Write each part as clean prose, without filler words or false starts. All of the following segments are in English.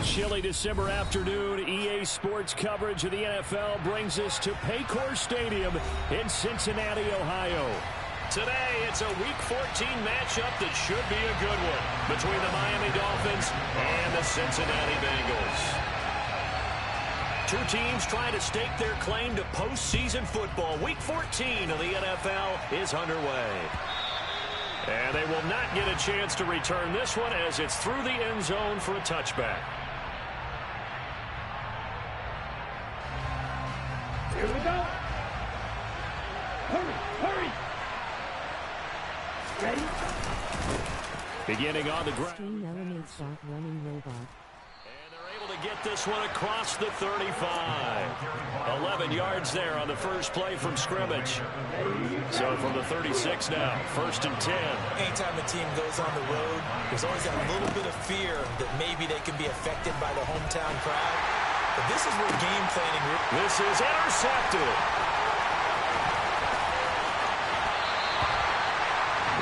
Chilly December afternoon, EA Sports coverage of the NFL brings us to Paycor Stadium in Cincinnati, Ohio. Today, it's a Week 14 matchup that should be a good one between the Miami Dolphins and the Cincinnati Bengals. Two teams trying to stake their claim to postseason football. Week 14 of the NFL is underway. And they will not get a chance to return this one as it's through the end zone for a touchback. Here we go. Hurry, hurry. Ready? Beginning on the ground. Stream elements start running robot. To get this one across the 35. 11 yards there on the first play from scrimmage. So from the 36 now, 1st and 10. Anytime a team goes on the road, there's always that little bit of fear that maybe they can be affected by the hometown crowd. But this is where game planning... This is intercepted.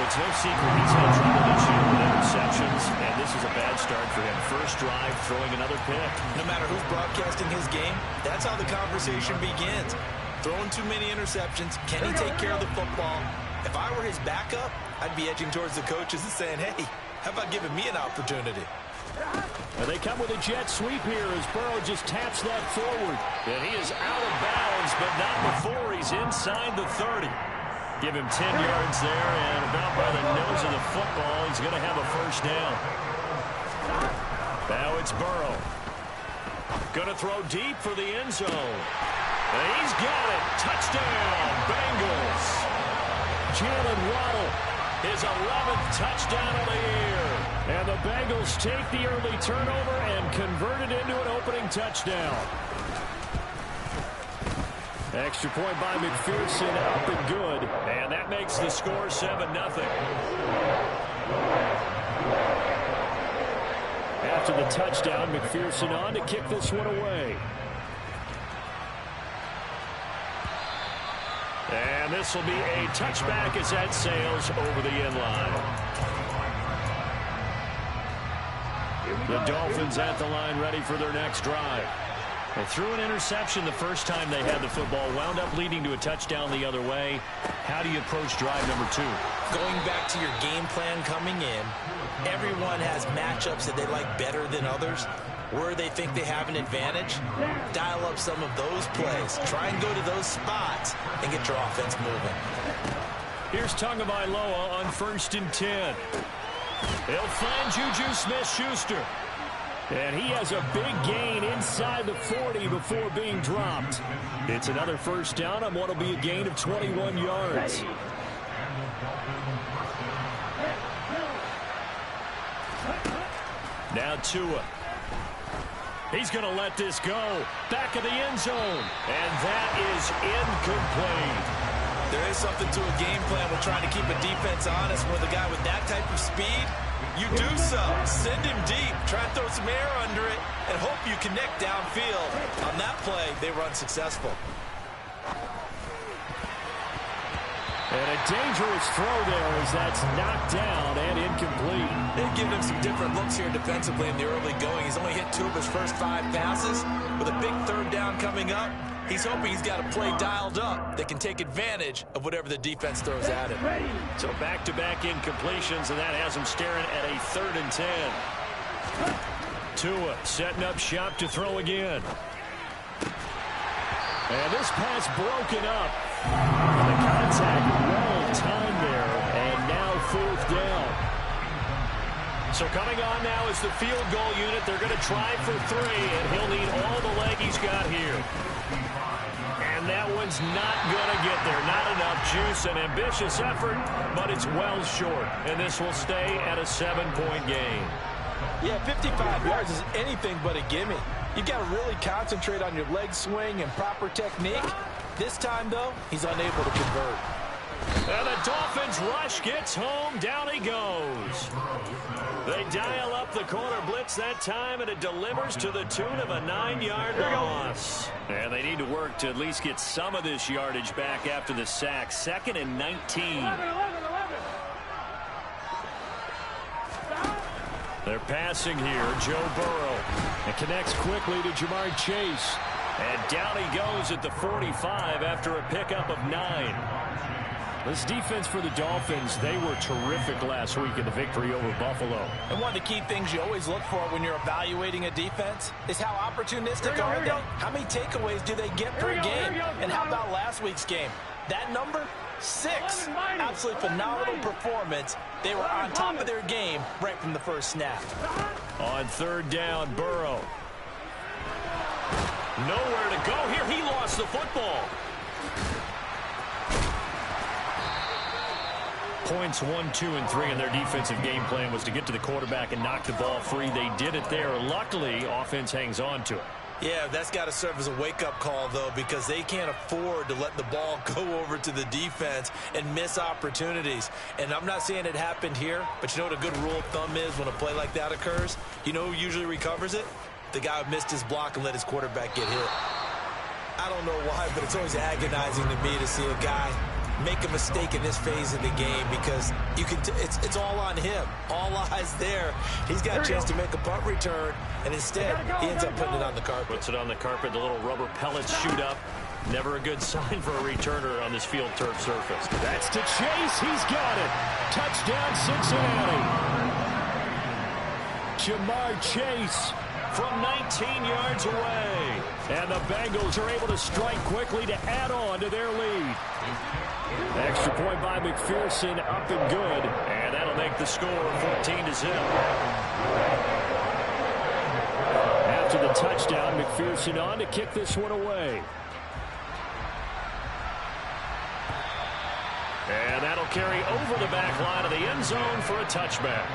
It's no secret he's had trouble this year with interceptions, and this is a bad start for him. First drive, throwing another pick. No matter who's broadcasting his game, that's how the conversation begins. Throwing too many interceptions, can he take care of the football? If I were his backup, I'd be edging towards the coaches and saying, hey, how about giving me an opportunity? And they come with a jet sweep here as Burrow just taps that forward. And he is out of bounds, but not before he's inside the 30. Give him 10 yards there, and about by the nose of the football, he's going to have a first down. Now it's Burrow. Going to throw deep for the end zone. And he's got it. Touchdown, Bengals. Jalen Waddle, his 11th touchdown of the year. And the Bengals take the early turnover and convert it into an opening touchdown. Extra point by McPherson, up and good. And that makes the score 7-0. After the touchdown, McPherson on to kick this one away. And this will be a touchback as that sails over the end line. The Dolphins at the line ready for their next drive. They threw an interception the first time they had the football, wound up leading to a touchdown the other way. How do you approach drive number 2? Going back to your game plan coming in, everyone has matchups that they like better than others. Where they think they have an advantage, dial up some of those plays. Try and go to those spots and get your offense moving. Here's Tagovailoa on 1st and 10. He'll find Juju Smith-Schuster. And he has a big gain inside the 40 before being dropped. It's another first down on what will be a gain of 21 yards. Now Tua. He's going to let this go. Back of the end zone. And that is incomplete. There is something to a game plan with trying to keep a defense honest. With a guy with that type of speed, you do so. Send him deep. Try and throw some air under it and hope you connect downfield. On that play, they were unsuccessful. And a dangerous throw there as that's knocked down and incomplete. They've given him some different looks here defensively in the early going. He's only hit 2 of his first 5 passes. With a big 3rd down coming up, he's hoping he's got a play dialed up that can take advantage of whatever the defense throws at him. So back-to-back incompletions, and that has him staring at a 3rd and 10. Tua setting up shop to throw again. And this pass broken up. And the contact well timed there, and now 4th down. So coming on now is the field goal unit. They're going to try for 3, and he'll need all the leg he's got here. And that one's not going to get there. Not enough juice. An ambitious effort, but it's well short. And this will stay at a 7-point game. Yeah, 55 yards is anything but a gimme. You've got to really concentrate on your leg swing and proper technique. This time, though, he's unable to convert. And the Dolphins rush gets home. Down he goes. They dial up the corner blitz that time, and it delivers to the tune of a 9-yard loss. And they need to work to at least get some of this yardage back after the sack. 2nd and 19. They're passing here. Joe Burrow. And connects quickly to Jamar Chase. And down he goes at the 45 after a pickup of 9. This defense for the Dolphins, they were terrific last week in the victory over Buffalo. And one of the key things you always look for when you're evaluating a defense is how opportunistic are they? How many takeaways do they get per game? And how about last week's game? That number? 6. Absolutely phenomenal performance. They were on top of their game right from the first snap. On third down, Burrow. Nowhere to go here. He lost the football. Points 1, 2, and 3 in their defensive game plan was to get to the quarterback and knock the ball free. They did it there. Luckily, offense hangs on to it. Yeah, that's got to serve as a wake-up call, though, because they can't afford to let the ball go over to the defense and miss opportunities. And I'm not saying it happened here, but you know what a good rule of thumb is when a play like that occurs? You know who usually recovers it? The guy who missed his block and let his quarterback get hit. I don't know why, but it's always agonizing to me to see a guy make a mistake in this phase of the game because you can it's all on him. All eyes there. He's got a chance to make a punt return, and instead he ends up putting it on the carpet. Puts it on the carpet. The little rubber pellets shoot up. Never a good sign for a returner on this field turf surface. That's to Chase. He's got it. Touchdown, Cincinnati. Jamar Chase from 19 yards away. And the Bengals are able to strike quickly to add on to their lead. Extra point by McPherson, up and good. And that'll make the score 14-0. After the touchdown, McPherson on to kick this one away. And that'll carry over the back line of the end zone for a touchback.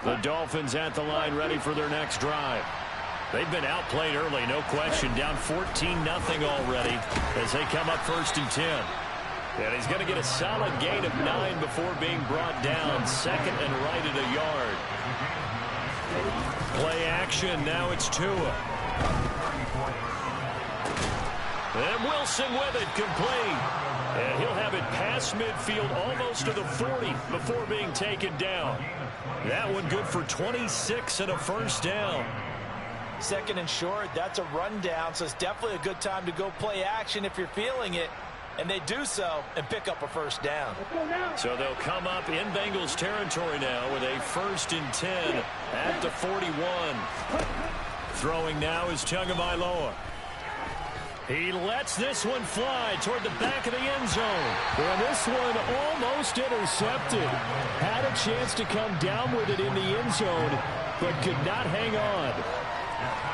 The Dolphins at the line ready for their next drive. They've been outplayed early, no question. Down 14-0 already as they come up 1st and 10. And he's going to get a solid gain of 9 before being brought down. 2nd and right at a yard. Play action. Now it's Tua. And Wilson with it, complete. And he'll have it past midfield almost to the 40 before being taken down. That one good for 26 and a first down. 2nd and short, that's a rundown, so it's definitely a good time to go play action if you're feeling it. And they do so and pick up a first down. So they'll come up in Bengals territory now with a 1st and 10 at the 41. Throwing now is Tagovailoa. He lets this one fly toward the back of the end zone. And this one almost intercepted. Had a chance to come down with it in the end zone, but could not hang on.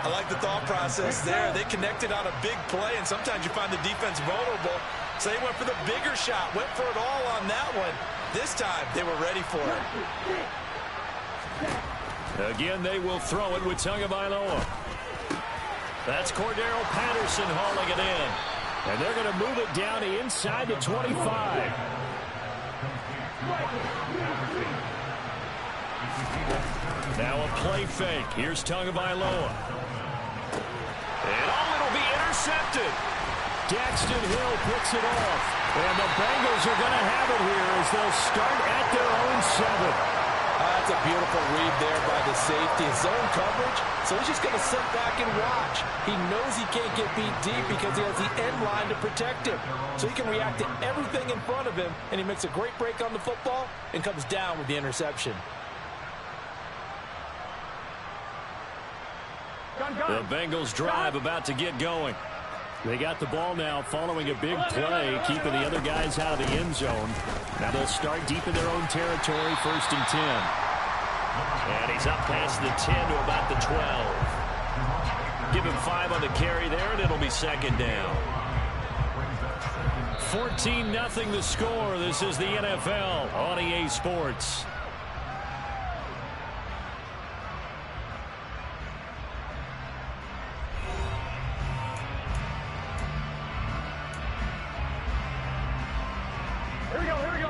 I like the thought process there. They connected on a big play, and sometimes you find the defense vulnerable. So they went for the bigger shot, went for it all on that one. This time, they were ready for it. Again, they will throw it with Tagovailoa. That's Cordero Patterson hauling it in. And they're going to move it down to inside the 25. Now a play fake. Here's Tagovailoa. And it'll be intercepted. Daxton Hill picks it off. And the Bengals are going to have it here as they'll start at their own 7. That's a beautiful read there by the safety. Zone coverage, so he's just going to sit back and watch. He knows he can't get beat deep because he has the end line to protect him. So he can react to everything in front of him, and he makes a great break on the football and comes down with the interception. The Bengals drive about to get going. They got the ball now following a big play, keeping the other guys out of the end zone. Now they'll start deep in their own territory, 1st and 10. And he's up past the 10 to about the 12. Give him 5 on the carry there, and it'll be 2nd down. 14-0 the score. This is the NFL on EA Sports.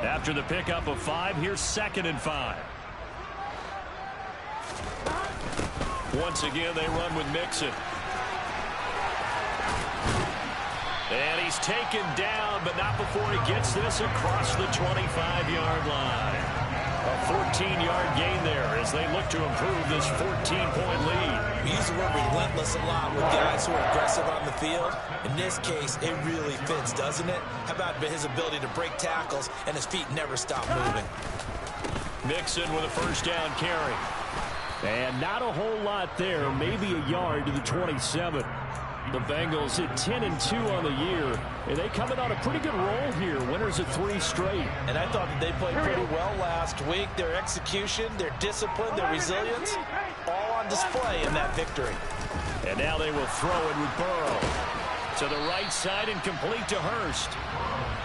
After the pickup of 5, here's 2nd and 5. Once again, they run with Mixon. And he's taken down, but not before he gets this across the 25-yard line. A 14-yard gain there as they look to improve this 14-point lead. We use the word relentless a lot with guys who are aggressive on the field. In this case, it really fits, doesn't it? How about his ability to break tackles and his feet never stop moving? Mixon with a first down carry. And not a whole lot there, maybe a yard to the 27. The Bengals at 10-2 on the year, and they come in on a pretty good roll here. Winners of 3 straight. And I thought that they played pretty well last week. Their execution, their discipline, their resilience, all on display in that victory. And now they will throw it with Burrow. To the right side and complete to Hurst.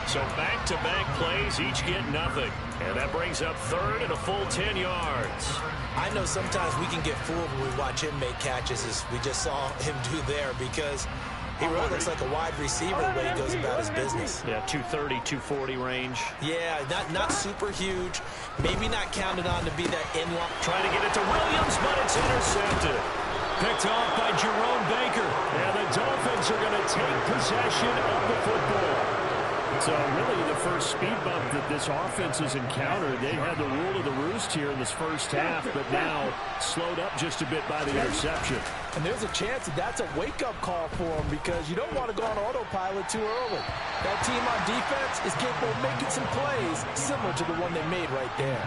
So back-to-back plays, each get nothing. And that brings up third and a full 10 yards. I know sometimes we can get fooled when we watch him make catches, as we just saw him do there, because he really looks like a wide receiver the way he goes about his business. Yeah, 230, 240 range. Yeah, not super huge. Maybe not counted on to be that in-line. Trying to get it to Williams, but it's intercepted. Picked off by Jerome Baker. And the Dolphins are going to take possession of the football. So really the first speed bump that this offense has encountered. They had the rule of the roost here in this first half, but now slowed up just a bit by the interception. And there's a chance that that's a wake-up call for them, because you don't want to go on autopilot too early. That team on defense is capable of making some plays similar to the one they made right there.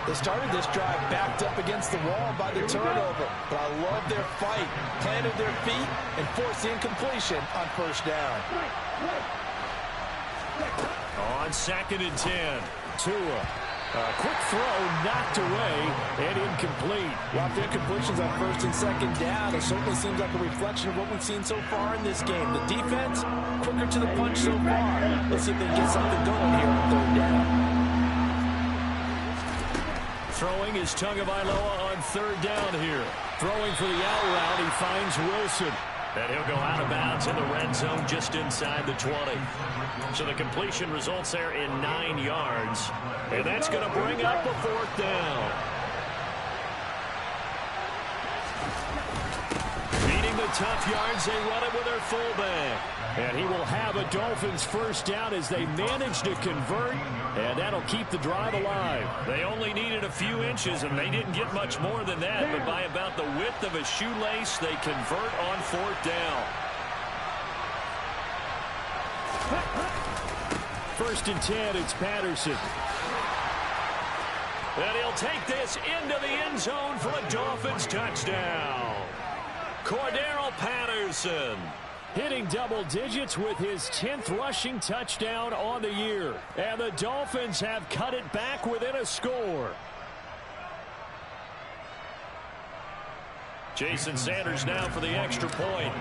They started this drive backed up against the wall by the turnover, but I love their fight, planted their feet, and forced the incompletion on first down. On 2nd and 10, Tua. A quick throw knocked away and incomplete. Lots of incompletions on 1st and 2nd down. It certainly seems like a reflection of what we've seen so far in this game. The defense, quicker to the punch so far. Let's see if they can get something going here on 3rd down. Throwing is Tagovailoa on 3rd down here. Throwing for the out route, he finds Wilson. And he'll go out of bounds in the red zone just inside the 20. So the completion results there in 9 yards. And that's going to bring up a 4th down. Beating the tough yards, they run it with their fullback. And he will have a Dolphins first down as they manage to convert. And that'll keep the drive alive. They only needed a few inches, and they didn't get much more than that. But by about the width of a shoelace, they convert on 4th down. 1st and 10, it's Patterson. And he'll take this into the end zone for a Dolphins touchdown. Cordero Patterson hitting double digits with his 10th rushing touchdown on the year. And the Dolphins have cut it back within a score. Jason Sanders now for the extra point.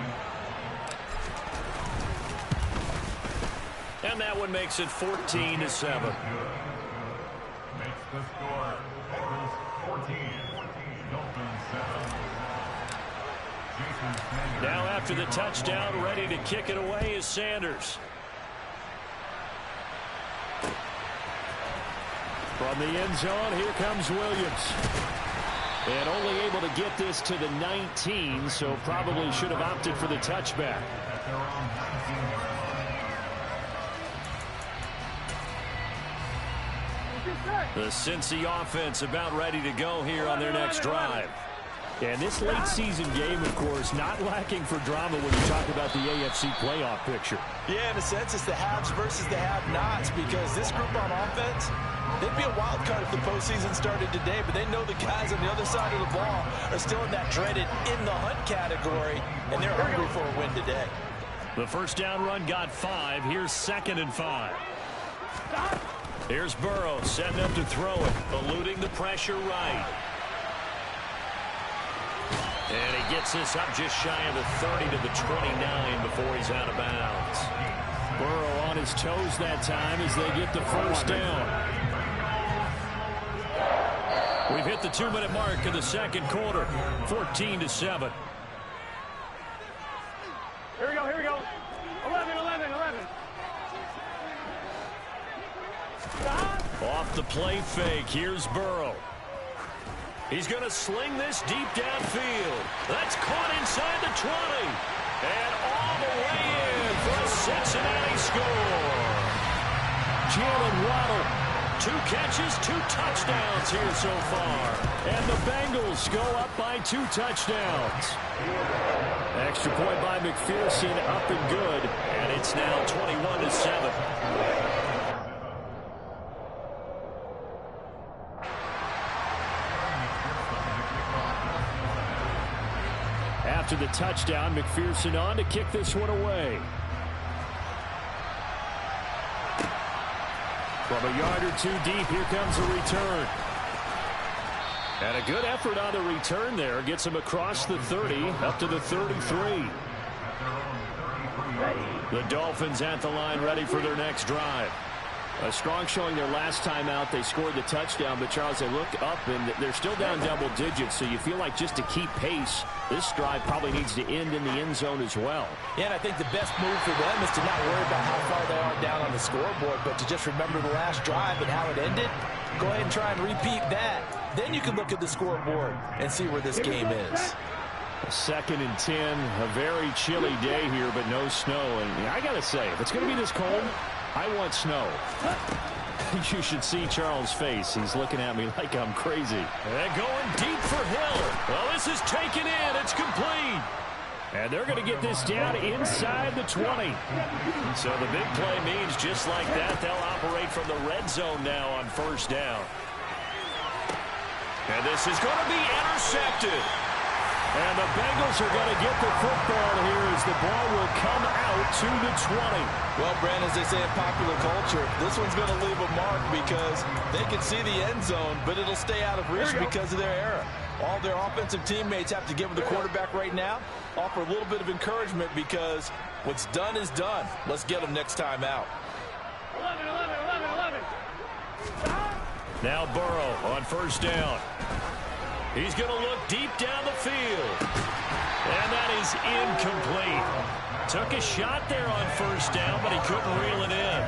And that one makes it 14-7. Makes the score 14. Dolphins 7. Now after the touchdown, ready to kick it away is Sanders. From the end zone, here comes Williams. And only able to get this to the 19, so probably should have opted for the touchback. The Cincy offense about ready to go here on their next drive. And this late season game, of course, not lacking for drama when you talk about the AFC playoff picture. Yeah, in a sense, it's the haves versus the have-nots, because this group on offense, they'd be a wild card if the postseason started today, but they know the guys on the other side of the ball are still in that dreaded in-the-hunt category, and they're hungry for a win today. The first down run got 5. Here's 2nd and 5. Here's Burrow setting up to throw it, eluding the pressure right. And he gets this up just shy of the 30 to the 29 before he's out of bounds. Burrow on his toes that time as they get the first down. We've hit the 2-minute mark of the second quarter, 14-7. Here we go. 11. Off the play fake, here's Burrow. He's going to sling this deep downfield. That's caught inside the 20. And all the way in for a Cincinnati score. Jalen Waddle, 2 catches, 2 touchdowns here so far. And the Bengals go up by 2 touchdowns. Extra point by McPherson, up and good. And it's now 21-7. After the touchdown, McPherson on to kick this one away. From a yard or 2 deep, here comes a return. And a good effort on the return there. Gets him across the 30, up to the 33. The Dolphins at the line, ready for their next drive. A strong showing their last time out. They scored the touchdown, but Charles, they look up and they're still down double digits, so you feel like just to keep pace, this drive probably needs to end in the end zone as well. Yeah, and I think the best move for them is to not worry about how far they are down on the scoreboard, but to just remember the last drive and how it ended. Go ahead and try and repeat that. Then you can look at the scoreboard and see where this game is. 2nd and 10, a very chilly day here, but no snow. And I got to say, if it's going to be this cold, I want snow. You should see Charles' face. He's looking at me like I'm crazy. And going deep for Hill. Well, this is taken in. It's complete. And they're going to get this down inside the 20. So the big play means just like that, they'll operate from the red zone now on 1st down. And this is going to be intercepted. And the Bengals are going to get the football here as the ball will come out to the 20. Well, Brand, as they say in popular culture, this one's going to leave a mark because they can see the end zone, but it'll stay out of reach because of their error. All their offensive teammates have to give the quarterback right now, offer a little bit of encouragement because what's done is done. Let's get them next time out. 11. Now Burrow on 1st down. He's going to look deep down the field. And that is incomplete. Took a shot there on 1st down, but he couldn't reel it in.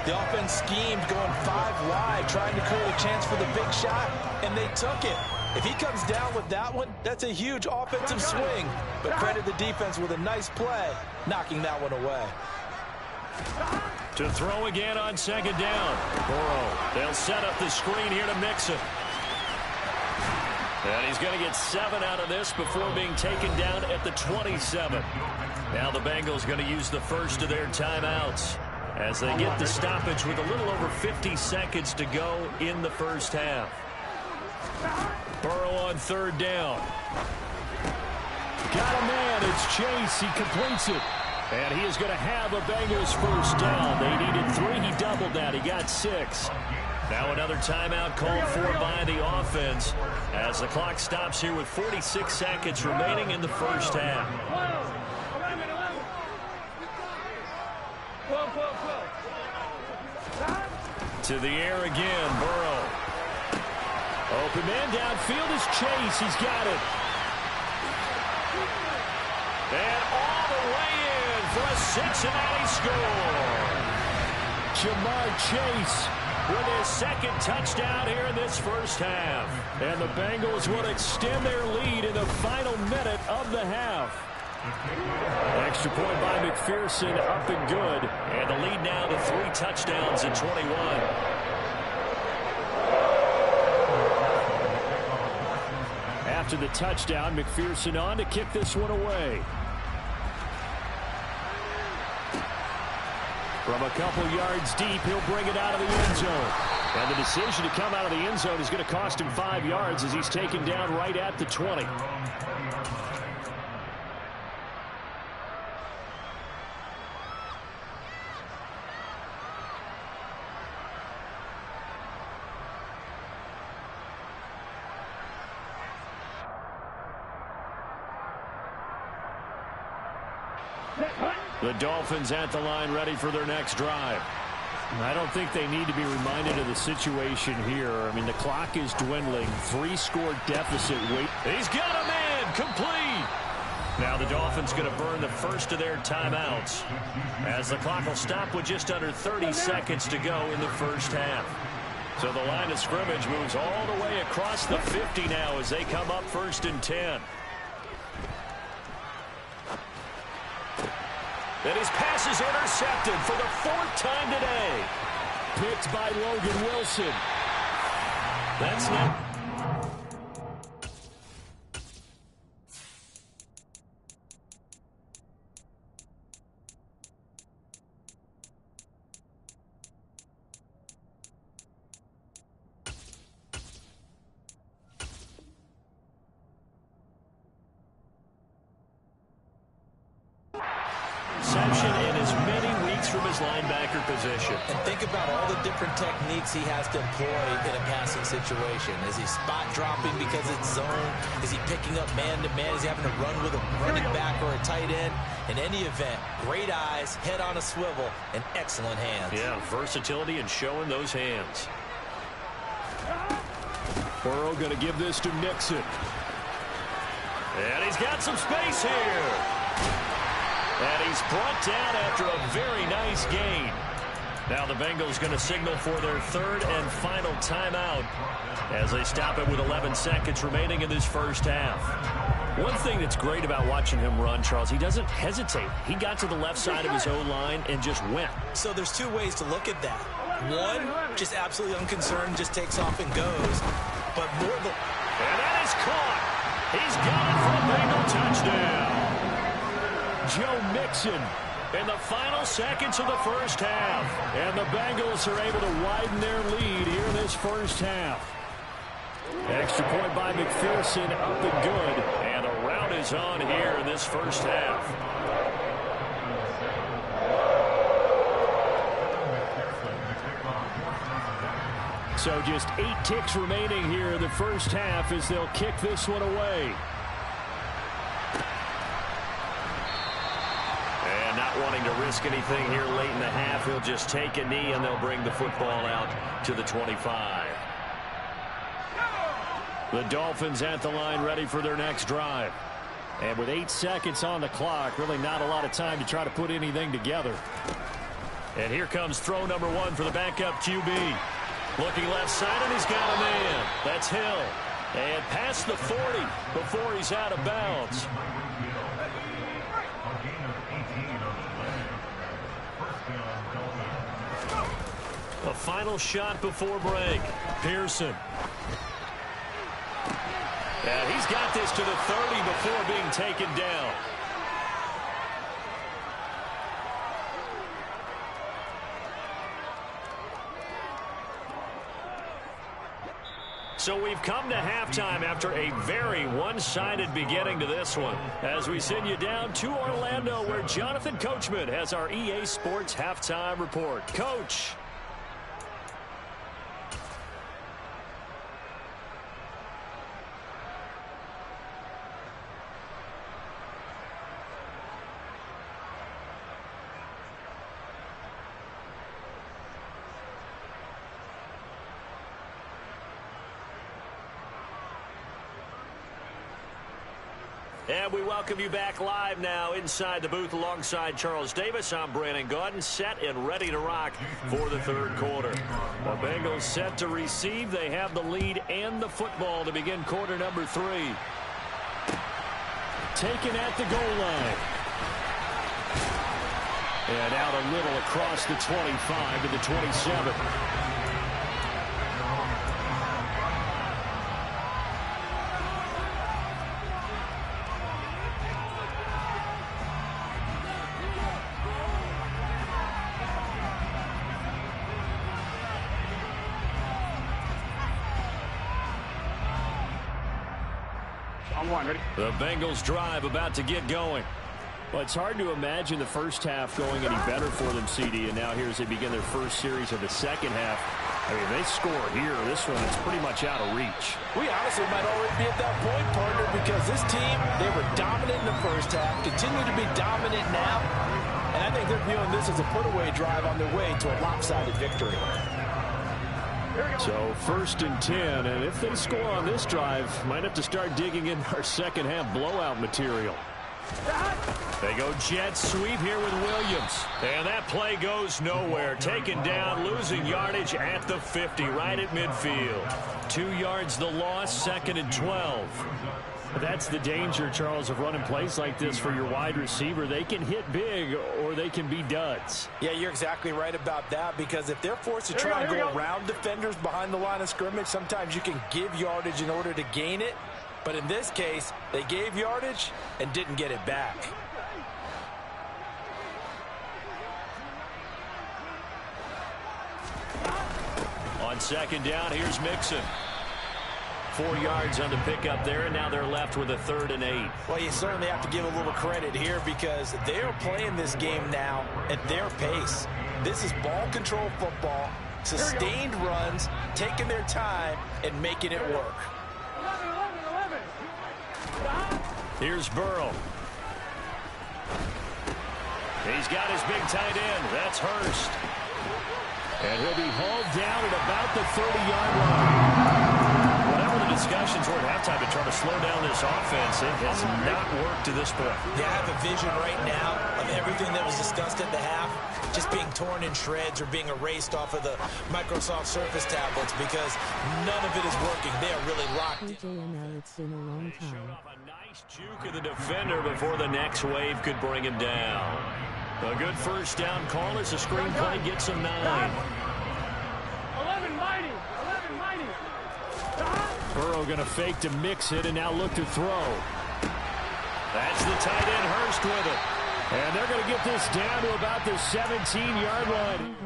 The offense schemed going 5 wide, trying to create a chance for the big shot, and they took it. If he comes down with that one, that's a huge offensive swing. But credit the defense with a nice play, knocking that one away. To throw again on 2nd down. Burrow, they'll set up the screen here to Mixon. And he's going to get 7 out of this before being taken down at the 27. Now the Bengals going to use the first of their timeouts as they get the stoppage with a little over 50 seconds to go in the 1st half. Burrow on 3rd down. Got a man. It's Chase. He completes it. And he is going to have a Bengals 1st down. They needed 3. He doubled that. He got 6. Now another timeout called for by the offense as the clock stops here with 46 seconds remaining in the 1st half. 12. To the air again, Burrow. Open man downfield is Chase. He's got it. And all the way in for a Cincinnati score. Jamar Chase with his 2nd touchdown here in this 1st half. And the Bengals will extend their lead in the final minute of the half. Extra point by McPherson, up and good. And the lead now to 3 touchdowns at 21. After the touchdown, McPherson on to kick this one away. From a couple yards deep, he'll bring it out of the end zone. And the decision to come out of the end zone is going to cost him 5 yards as he's taken down right at the 20. The Dolphins at the line ready for their next drive. I don't think they need to be reminded of the situation here. I mean, the clock is dwindling. 3-score deficit. He's got a man. Complete. Now the Dolphins going to burn the first of their timeouts as the clock will stop with just under 30 seconds to go in the 1st half. So the line of scrimmage moves all the way across the 50 now as they come up 1st and 10. And his pass is intercepted for the 4th time today. Picked by Logan Wilson. That's not... in as many weeks from his linebacker position. And think about all the different techniques he has to employ in a passing situation. Is he spot dropping because it's zone? Is he picking up man-to-man? Is he having to run with a running back or a tight end? In any event, great eyes, head on a swivel, and excellent hands. Yeah, versatility and showing those hands. Burrow going to give this to Nixon. And he's got some space here. And he's brought down after a very nice gain. Now the Bengals going to signal for their 3rd and final timeout as they stop it with 11 seconds remaining in this first half. One thing that's great about watching him run, Charles, he doesn't hesitate. He got to the left side of his O-line and just went. So there's 2 ways to look at that. One, just absolutely unconcerned, just takes off and goes. But more the... And that is caught. He's got it for a Bengal touchdown. Joe Mixon in the final seconds of the first half. And the Bengals are able to widen their lead here in this first half. Extra point by McPherson, up and good. And the rout is on here in this first half. So just 8 ticks remaining here in the first half as they'll kick this one away. And not wanting to risk anything here late in the half, he'll just take a knee and they'll bring the football out to the 25. The Dolphins at the line ready for their next drive. And with 8 seconds on the clock, really not a lot of time to try to put anything together. And here comes throw number 1 for the backup QB. Looking left side, and he's got a man. That's Hill. And past the 40 before he's out of bounds. A final shot before break. Pearson. And he's got this to the 30 before being taken down. So we've come to halftime after a very one-sided beginning to this one. As we send you down to Orlando, where Jonathan Coachman has our EA Sports halftime report. Coach. And we welcome you back live now inside the booth alongside Charles Davis. I'm Brandon Gaudin, set and ready to rock for the 3rd quarter. The Bengals set to receive. They have the lead and the football to begin quarter number 3. Taken at the goal line. And out a little across the 25 to the 27. The Bengals drive about to get going. Well, it's hard to imagine the first half going any better for them, CD, and now here as they begin their first series of the second half. I mean, they score here. This one is pretty much out of reach. We honestly might already be at that point, partner, because this team, they were dominant in the first half, continue to be dominant now, and I think they're viewing this as a put-away drive on their way to a lopsided victory. So 1st and 10, and if they score on this drive, might have to start digging in our second half blowout material. They go jet sweep here with Williams. And that play goes nowhere. Taken down, losing yardage at the 50, right at midfield. 2 yards the loss, 2nd and 12. That's the danger, Charles, of running plays like this for your wide receiver. They can hit big or they can be duds. Yeah, you're exactly right about that, because if they're forced to try and go around defenders behind the line of scrimmage, sometimes you can give yardage in order to gain it. But in this case, they gave yardage and didn't get it back. On second down, here's Mixon. 4 yards on the pickup there, and now they're left with a 3rd and 8. Well, you certainly have to give a little credit here, because they are playing this game now at their pace. This is ball control football, sustained runs, taking their time, and making it work. 11. Here's Burrow. He's got his big tight end. That's Hurst. And he'll be hauled down at about the 30-yard line. Whatever the discussions were at halftime to try to slow down this offense, it has not worked to this point. They have a vision right now of everything that was discussed at the half just being torn in shreds or being erased off of the Microsoft Surface tablets, because none of it is working. They are really locked in. It's been a long time. A nice juke of the defender before the next wave could bring him down. A good first down call as the screenplay gets him 9. 11 mighty. Burrow going to fake to mix it and now look to throw. That's the tight end Hurst with it. And they're going to get this down to about the 17-yard line.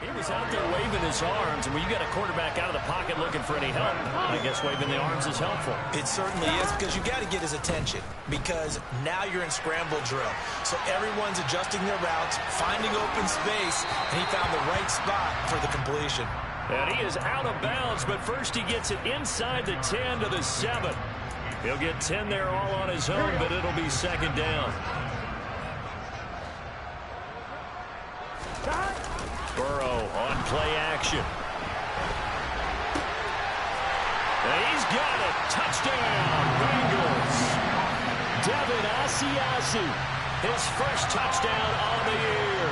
He was out there waving his arms, and when you got a quarterback out of the pocket looking for any help, I guess waving the arms is helpful. It certainly is, because you got to get his attention, because now you're in scramble drill. So everyone's adjusting their routes, finding open space, and he found the right spot for the completion. And he is out of bounds, but first he gets it inside the 10 to the 7. He'll get 10 there all on his own, but it'll be second down. Burrow on play action. And he's got it. Touchdown, Bengals. Devin Asiasi, his first touchdown on the year.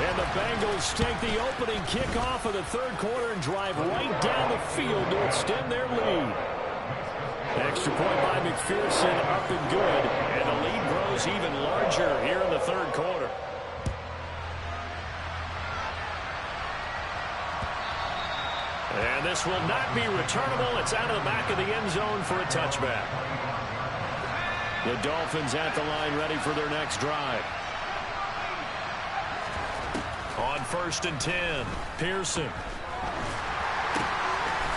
And the Bengals take the opening kickoff of the 3rd quarter and drive right down the field to extend their lead. Extra point by McPherson, up and good. And the lead grows even larger here in the 3rd quarter. And this will not be returnable. It's out of the back of the end zone for a touchback. The Dolphins at the line, ready for their next drive. On 1st and 10, Pearson.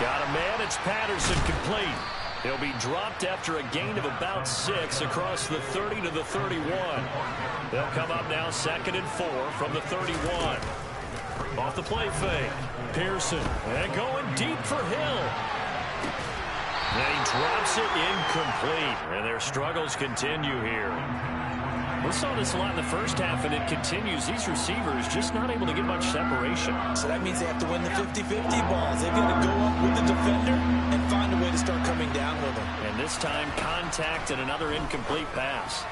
Got a man, it's Patterson, complete. He'll be dropped after a gain of about 6 across the 30 to the 31. They'll come up now 2nd and 4 from the 31. Off the play fake, Pearson, and going deep for Hill. And he drops it incomplete, and their struggles continue here. We saw this a lot in the first half, and it continues. These receivers just not able to get much separation. So that means they have to win the 50-50 balls. They've got to go up with the defender and find a way to start coming down with them. And this time, contact and another incomplete pass.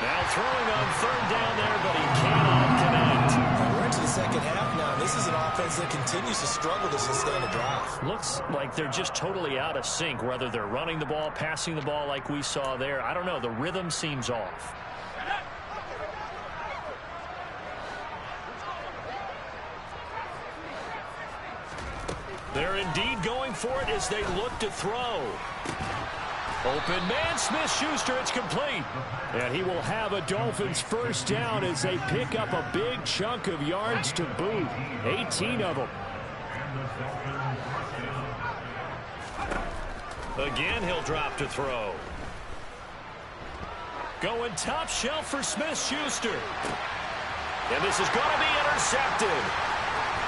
Now throwing on 3rd down there, but he cannot connect. We're into the second half now. This is an offense that continues to struggle to sustain a drive. Looks like they're just totally out of sync, whether they're running the ball, passing the ball like we saw there. I don't know. The rhythm seems off. They're indeed going for it as they look to throw. Open man, Smith-Schuster, it's complete. And he will have a Dolphins first down as they pick up a big chunk of yards to boot. 18 of them. Again, he'll drop to throw. Going top shelf for Smith-Schuster. And this is going to be intercepted.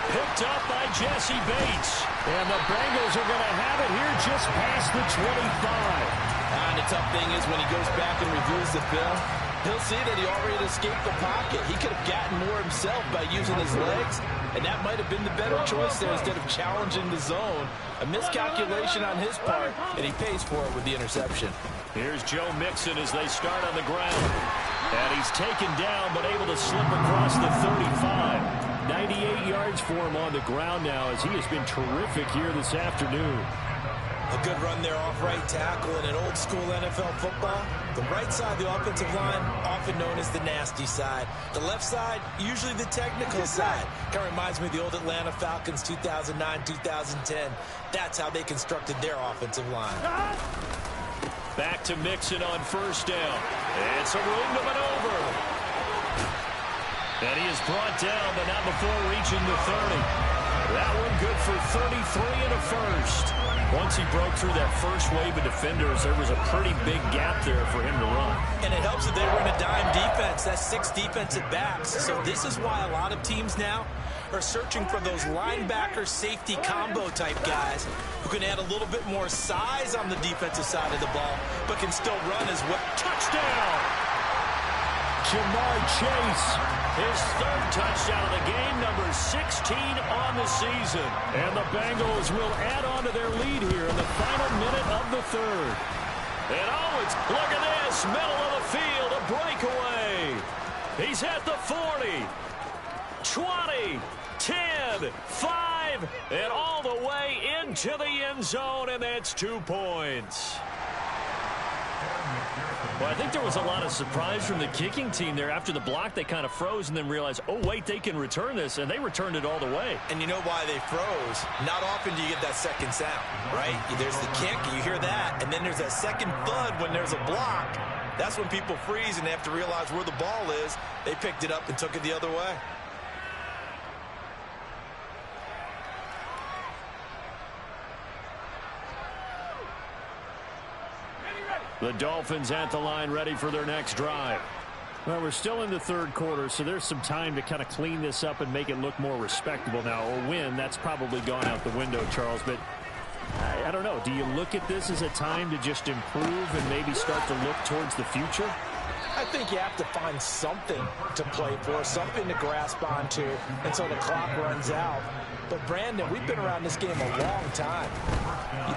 Picked up by Jesse Bates. And the Bengals are going to have it here just past the 25. And the tough thing is when he goes back and reviews the film, he'll see that he already escaped the pocket. He could have gotten more himself by using his legs, and that might have been the better choice there instead of challenging the zone. A miscalculation on his part, and he pays for it with the interception. Here's Joe Mixon as they start on the ground. And he's taken down, but able to slip across the 35. 98 yards for him on the ground now as he has been terrific here this afternoon. A good run there off right tackle in an old-school NFL football. The right side of the offensive line, often known as the nasty side. The left side, usually the technical side. Kind of reminds me of the old Atlanta Falcons 2009-2010. That's how they constructed their offensive line. Back to Mixon on first down. It's a room to maneuver. And he is brought down, but not before reaching the 30. That one good for 33 and a first. Once he broke through that first wave of defenders, there was a pretty big gap there for him to run. And it helps that they were in a dime defense. That's 6 defensive backs. So this is why a lot of teams now are searching for those linebacker safety combo type guys who can add a little bit more size on the defensive side of the ball, but can still run as well. Touchdown! Jamar Chase, his 3rd touchdown of the game, number 16 on the season. And the Bengals will add on to their lead here in the final minute of the 3rd. And look at this, middle of the field, a breakaway. He's at the 40, 20, 10, 5, and all the way into the end zone, and that's 2 points. Well, I think there was a lot of surprise from the kicking team there. After the block, they kind of froze and then realized, oh, wait, they can return this, and they returned it all the way. And you know why they froze? Not often do you get that second sound, right? There's the kick, you hear that, and then there's that second thud when there's a block. That's when people freeze and they have to realize where the ball is. They picked it up and took it the other way. The Dolphins at the line, ready for their next drive. Well, we're still in the 3rd quarter, so there's some time to kind of clean this up and make it look more respectable now. A win, that's probably gone out the window, Charles, but I don't know. Do you look at this as a time to just improve and maybe start to look towards the future? I think you have to find something to play for, something to grasp onto until the clock runs out. But, Brandon, we've been around this game a long time.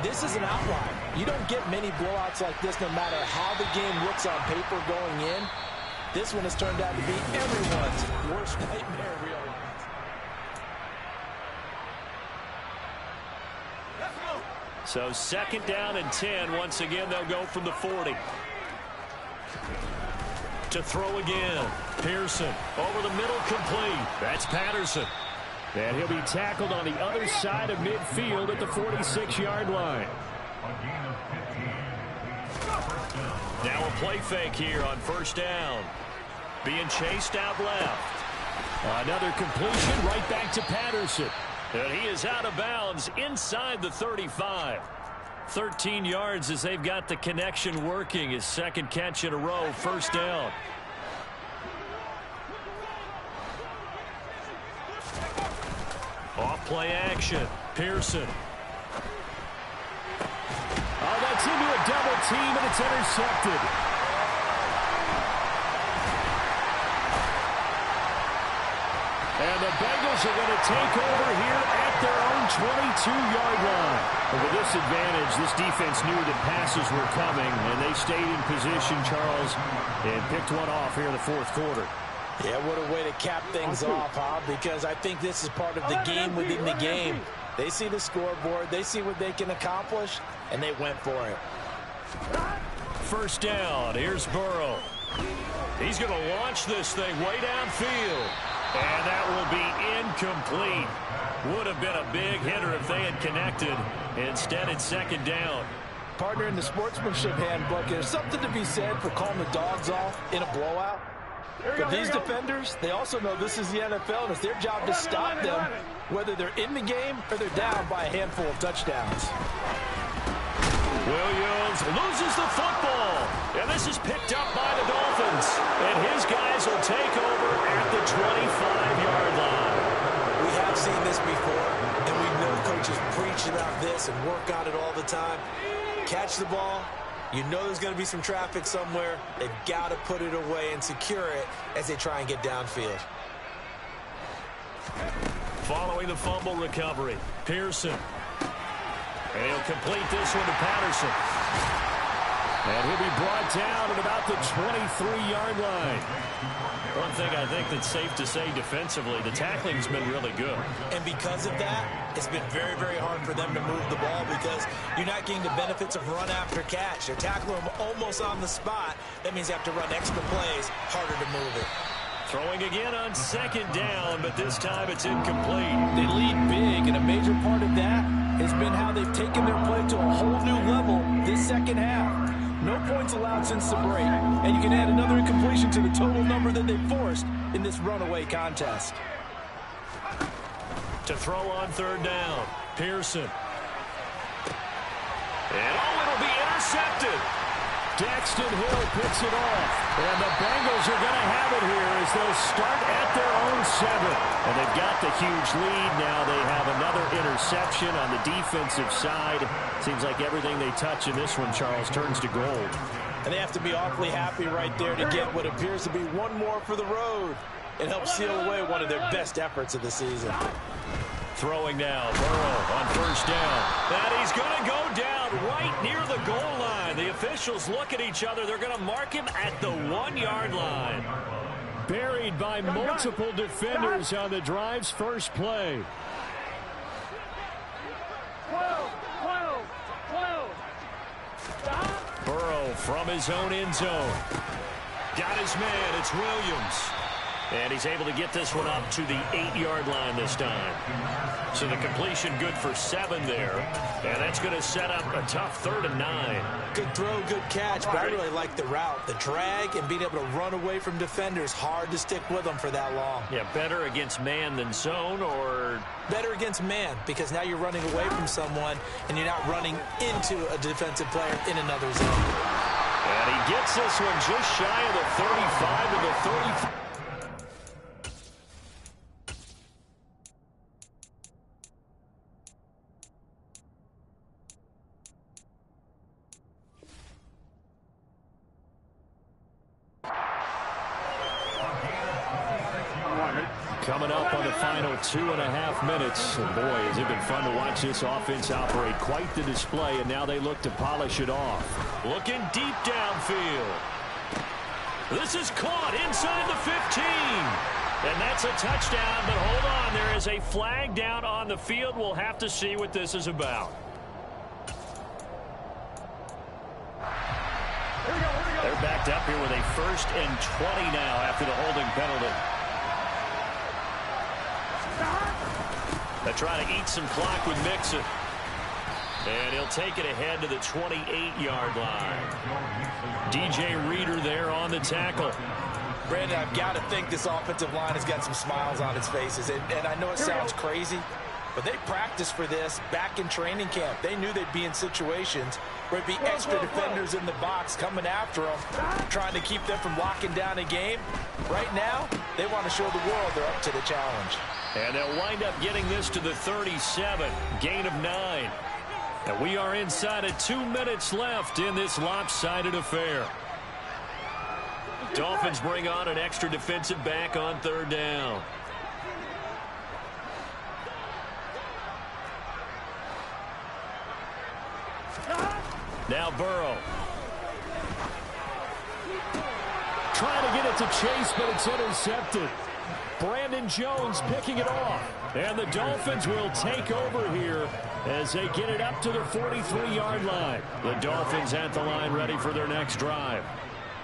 This is an outlier. You don't get many blowouts like this no matter how the game looks on paper going in. This one has turned out to be everyone's worst nightmare, really. So 2nd down and 10. Once again, they'll go from the 40. To throw again. Pearson over the middle, complete. That's Patterson. And he'll be tackled on the other side of midfield at the 46-yard line. Now a play fake here on first down. Being chased out left. Another completion right back to Patterson. And he is out of bounds inside the 35. 13 yards as they've got the connection working. His 2nd catch in a row, first down. Off play action. Pearson. Oh, that's into a double team, and it's intercepted. And the Bengals are going to take over here at their own 22-yard line. And with this advantage, this defense knew that passes were coming, and they stayed in position, Charles, and picked one off here in the 4th quarter. Yeah, what a way to cap things off, huh? Because I think this is part of the game within the game. They see the scoreboard, they see what they can accomplish, and they went for it. First down, here's Burrow. He's going to launch this thing way downfield. And that will be incomplete. Would have been a big hitter if they had connected. Instead, it's 2nd down. Partner, in the sportsmanship handbook, there's something to be said for calling the dogs off in a blowout. But these defenders, they also know this is the NFL, and it's their job to stop them, whether they're in the game or they're down by a handful of touchdowns. Williams loses the football, and this is picked up by the Dolphins. And his guys will take over at the 25-yard line. We have seen this before, and we know coaches preach about this and work on it all the time. Catch the ball. You know there's going to be some traffic somewhere. They've got to put it away and secure it as they try and get downfield. Following the fumble recovery, Pearson. And he'll complete this one to Patterson. And he'll be brought down at about the 23-yard line. One thing I think that's safe to say defensively, the tackling's been really good. And because of that, it's been very, very hard for them to move the ball because you're not getting the benefits of run after catch. They're tackling them almost on the spot. That means you have to run extra plays, harder to move it. Throwing again on second down, but this time it's incomplete. They lead big, and a major part of that has been how they've taken their play to a whole new level this second half. No points allowed since the break, and you can add another incompletion to the total number that they forced in this runaway contest. To throw on third down, Pearson. And it'll be intercepted. Daxton Hill picks it off. And the Bengals are going to have it here as they'll start at their own 7. And they've got the huge lead. Now they have another interception on the defensive side. Seems like everything they touch in this one, Charles, turns to gold. And they have to be awfully happy right there to get what appears to be one more for the road. It helps seal away one of their best efforts of the season. Throwing now, Burrow on first down. And he's going to go down right near the goal line. The officials look at each other. They're going to mark him at the 1-yard line. Buried by multiple defenders on the drive's first play. 12. Burrow from his own end zone. Got his man. It's Williams. And he's able to get this one up to the 8-yard line this time. So the completion good for 7 there. And that's going to set up a tough 3rd and 9. Good throw, good catch, but I really like the route. The drag and being able to run away from defenders, hard to stick with them for that long. Yeah, better against man than zone, or? Better against man, because now you're running away from someone and you're not running into a defensive player in another zone. And he gets this one just shy of the 35 to the 33. Coming up on the final 2.5 minutes. And boy, has it been fun to watch this offense operate. Quite the display, and now they look to polish it off. Looking deep downfield. This is caught inside the 15. And that's a touchdown, but hold on. There is a flag down on the field. We'll have to see what this is about. They're backed up here with a 1st and 20 now after the holding penalty. They try to eat some clock with Mixon. And he'll take it ahead to the 28-yard line. DJ Reader there on the tackle. Brandon, I've got to think this offensive line has got some smiles on its faces. And I know it sounds crazy, but they practiced for this back in training camp. They knew they'd be in situations where it'd be extra defenders in the box coming after them, trying to keep them from locking down a game. Right now, they want to show the world they're up to the challenge. And they'll wind up getting this to the 37, gain of 9. And we are inside of 2 minutes left in this lopsided affair. Dolphins bring on an extra defensive back on 3rd down. Now Burrow. Trying to get it to Chase, but it's intercepted. Brandon Jones picking it off. And the Dolphins will take over here as they get it up to the 43-yard line. The Dolphins at the line ready for their next drive.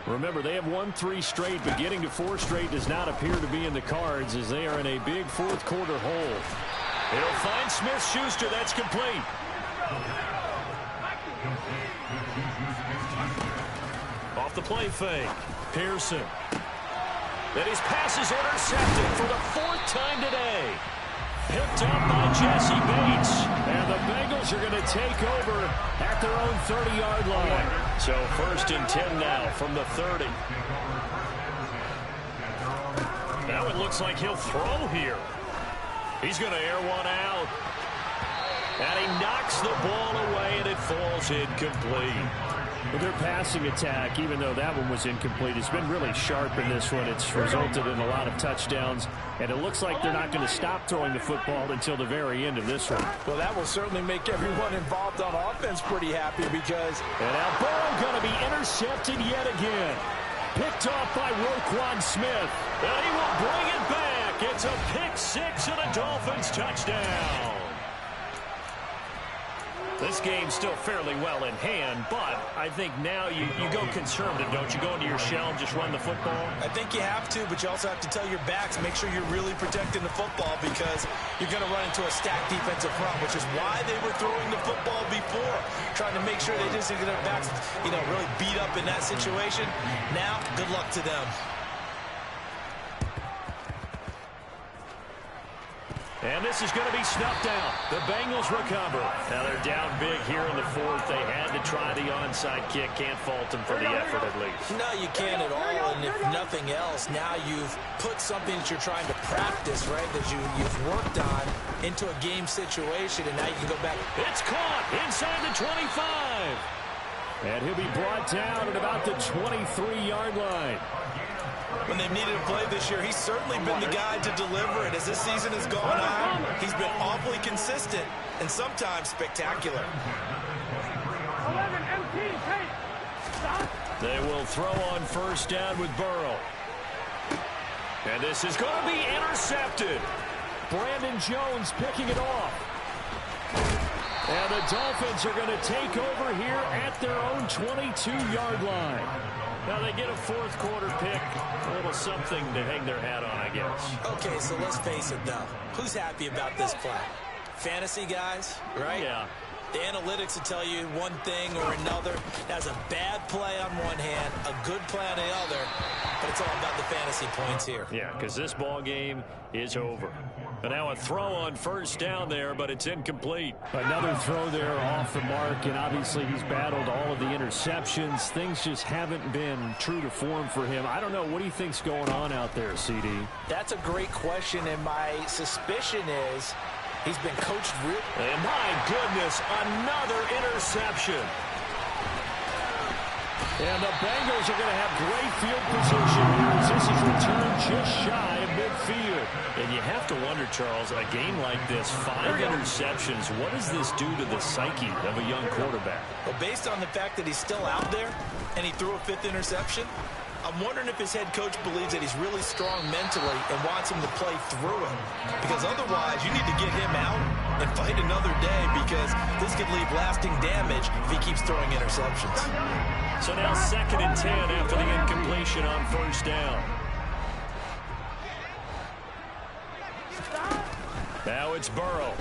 Remember, they have won 3 straight, but getting to 4 straight does not appear to be in the cards as they are in a big 4th quarter hole. It'll find Smith-Schuster. That's complete. Off the play fake. Pearson. Then his pass is intercepted for the 4th time today. Picked up by Jesse Bates. And the Bengals are going to take over at their own 30-yard line. So 1st and 10 now from the 30. Now it looks like he'll throw here. He's going to air one out. And he knocks the ball away, and it falls incomplete. With their passing attack, even though that one was incomplete, it's been really sharp in this one. It's resulted in a lot of touchdowns, and it looks like they're not going to stop throwing the football until the very end of this one. Well, that will certainly make everyone involved on offense pretty happy because... And now Burrow going to be intercepted yet again. Picked off by Roquan Smith. And he will bring it back. It's a pick six and a Dolphins touchdown. This game's still fairly well in hand, but I think now you go conservative, don't you? Go into your shell and just run the football? I think you have to, but you also have to tell your backs, make sure you're really protecting the football because you're going to run into a stacked defensive front, which is why they were throwing the football before, trying to make sure they didn't get their backs, really beat up in that situation. Now, good luck to them. And this is going to be snuffed out. The Bengals recover. Now they're down big here in the fourth. They had to try the onside kick. Can't fault them for the effort at least. No, you can't at all. And if nothing else, now you've put something that you're trying to practice, right, that you've worked on into a game situation, and now you can go back. It's caught inside the 25. And he'll be brought down at about the 23-yard line. When they've needed a play this year, he's certainly been the guy to deliver it. As this season has gone on, he's been awfully consistent and sometimes spectacular. 11 MT, take. Stop. They will throw on first down with Burrow. And this is going to be intercepted. Brandon Jones picking it off. And the Dolphins are going to take over here at their own 22-yard line. Now they get a fourth quarter pick. A little something to hang their hat on, I guess. Okay, so let's face it, though. Who's happy about this play? Fantasy guys, right? Yeah. The analytics will tell you one thing or another. That's a bad play on one hand, a good play on the other, but it's all about the fantasy points here. Yeah, because this ball game is over. And now a throw on first down there, but it's incomplete. Another throw there off the mark, and obviously he's battled all of the interceptions. Things just haven't been true to form for him. I don't know. What do you think's going on out there, CD? That's a great question, and my suspicion is he's been coached real. And my goodness, another interception. And the Bengals are going to have great field position here as this is returned just shy of midfield. And you have to wonder, Charles, a game like this, 5 interceptions, what does this do to the psyche of a young quarterback? Well, based on the fact that he's still out there and he threw a 5th interception, I'm wondering if his head coach believes that he's really strong mentally and wants him to play through it. Because otherwise, you need to get him out and fight another day because this could leave lasting damage if he keeps throwing interceptions. So now 2nd and 10 after the incompletion on first down. Now it's Burrow.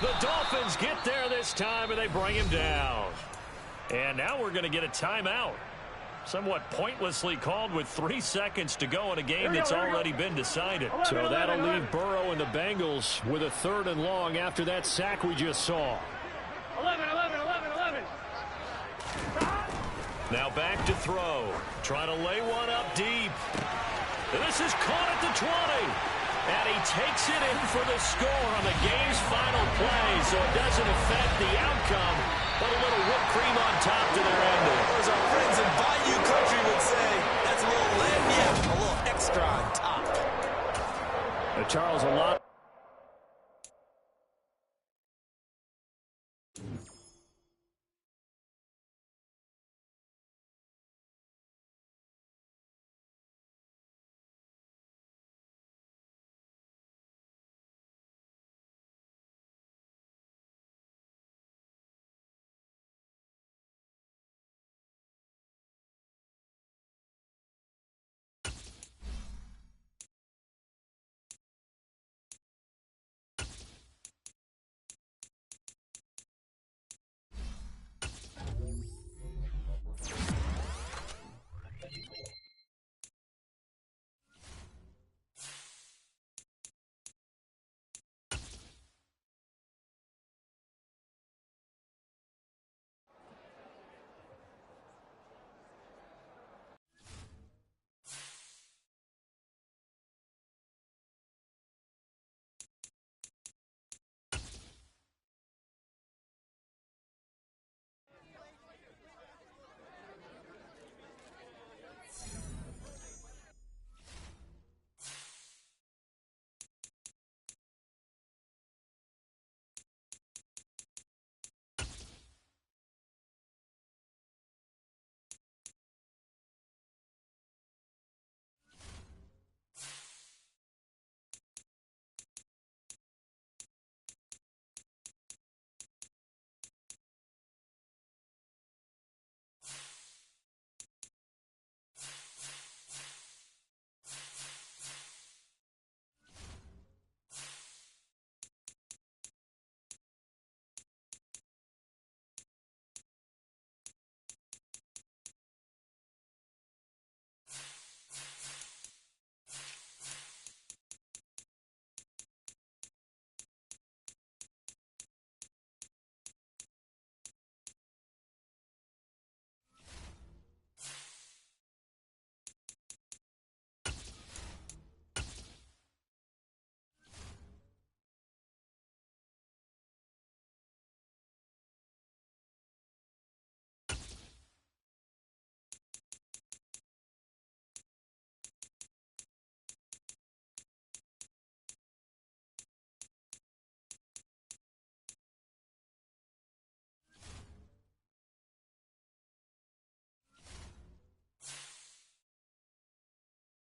The Dolphins get there this time, and they bring him down. And now we're going to get a timeout. Somewhat pointlessly called with 3 seconds to go in a game that's already been decided. So that'll leave Burrow and the Bengals with a 3rd and long after that sack we just saw. 11. Now back to throw. Trying to lay one up deep. And this is caught at the 20. And he takes it in for the score on the game's final play. So it doesn't affect the outcome, but a little whipped cream on top to their ending. As our friends in Bayou Country would say, that's a little lagniappe, a little extra on top. Charles, a lot.